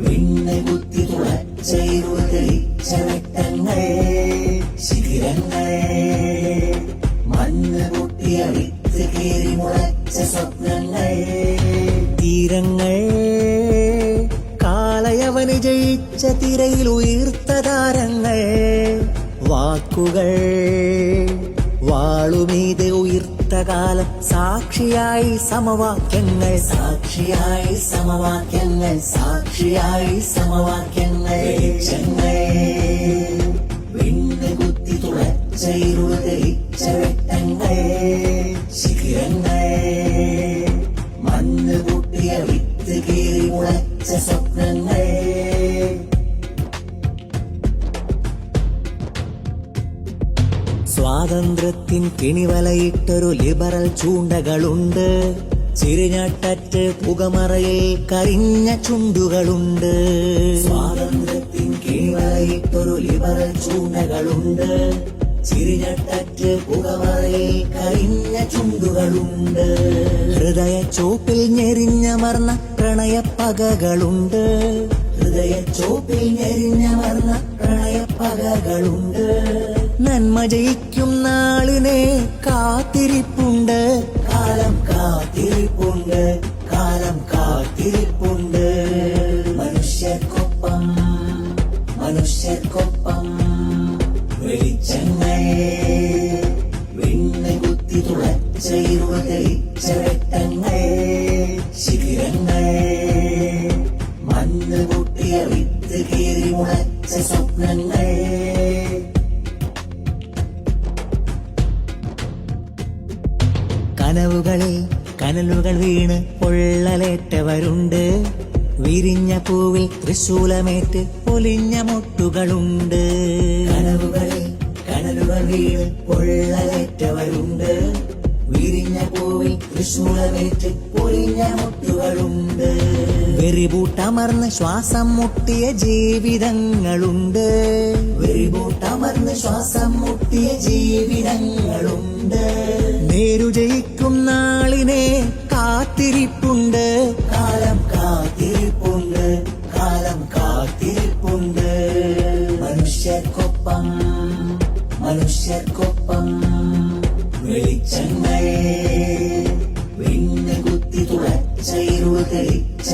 വിണ്ണ് കുത്തി തുളച്ച ഇരുൾ തെളിച്ച വെട്ടങ്ങൾ, ശിഖിരങ്ങൾ മണ്ണ് പൊട്ടിയ വിത്ത് കീറി മുളച്ച സ്വപ്നങ്ങൾ, തീരങ്ങൾ കാളയവന് ജയിച്ച തിരയിൽ ഉയർത്ത താരങ്ങൾ, വാക്കുകൾ വാളുമീതെ ഉയർത്ത കാലം, സാക്ഷിയായി സമവാക്യങ്ങൾ, സാക്ഷിയായി സമവാക്യങ്ങൾ, സാക്ഷിയായി സമവാക്യങ്ങൾ, വെളിച്ചങ്ങൾ വിണ്ണ് കുത്തി തുളച്ച ഇരുൾ തെളിച്ച വെട്ടങ്ങൾ, ശിഖിരങ്ങൾ മണ്ണ് പൊട്ടിയ വിത്ത് കീറി മുളച്ച സ്വപ്നങ്ങൾ. സ്വാതന്ത്ര്യത്തിൻ കിണിവലയിട്ടൊരു ലിബറൽ ചൂണ്ടകളുണ്ട്, ചിരിഞ്ഞട്ടറ്റ് പുകമറയിൽ കരിഞ്ഞ ചുണ്ടുകളുണ്ട്. സ്വാതന്ത്ര്യത്തിൻ കിണിവലയിട്ടൊരു ലിബറൽ ചൂണ്ടകളുണ്ട്, ചിരിഞ്ഞട്ടറ്റ് പുകമറയിൽ കരിഞ്ഞ ചുണ്ടുകളുണ്ട്. ഹൃദയ ചോപ്പിൽ ഞെരിഞ്ഞമർന്ന പ്രണയപ്പകകളുണ്ട്, ഹൃദയ ചോപ്പിൽ ഞെരിഞ്ഞമർന്ന പ്രണയപ്പകകളുണ്ട്. നന്മ ജയിക്കും നാളിനെ കാത്തിരിപ്പുണ്ട്, കാലം കാത്തിരിപ്പുണ്ട്, കാലം കാത്തിരിപ്പുണ്ട്. മനുഷ്യർക്കൊപ്പം മനുഷ്യർക്കൊപ്പം വെളിച്ചങ്ങൾ വിണ്ണ് കുത്തി തുളച്ച ഇരുൾ തെളിച്ച വെട്ടങ്ങൾ, ശിഖിരങ്ങൾ മണ്ണ് പൊട്ടിയ വിത്ത് കീറി മുളച്ച സ്വപ്നങ്ങൾ. കനവുകളിൽ കനലുകൾ വീണ് പൊള്ളലേറ്റവരുണ്ട്, വിരിഞ്ഞ പൂവിൽ തൃശൂലമേറ്റ് പൊലിഞ്ഞ മൊട്ടുകളുണ്ട്. കനവുകളിൽ കനലുകൾ വീണ് പൊള്ളലേറ്റവരുണ്ട്, വിരിഞ്ഞ പൂവിൽ തൃശൂലമേറ്റ് പൊലിഞ്ഞ മൊട്ടുകളുണ്ട്. വെറിപൂട്ടമർന്ന് ശ്വാസം മുട്ടിയ ജീവിതങ്ങളുണ്ട്, വെറിപൂട്ടമർന്ന് ശ്വാസം മുട്ടിയ ജീവിതങ്ങളുണ്ട്. നേരു ജയിക്കും നാളിനെ കാത്തിരിപ്പുണ്ട്, കാലം കാത്തിരിപ്പുണ്ട്, കാലം കാത്തിരിപ്പുണ്ട്. മനുഷ്യർക്കൊപ്പം മനുഷ്യർക്കൊപ്പം വെളിച്ചങ്ങൾ വിണ്ണ് കുത്തി തുളച്ച ഇരുൾ തെളിച്ച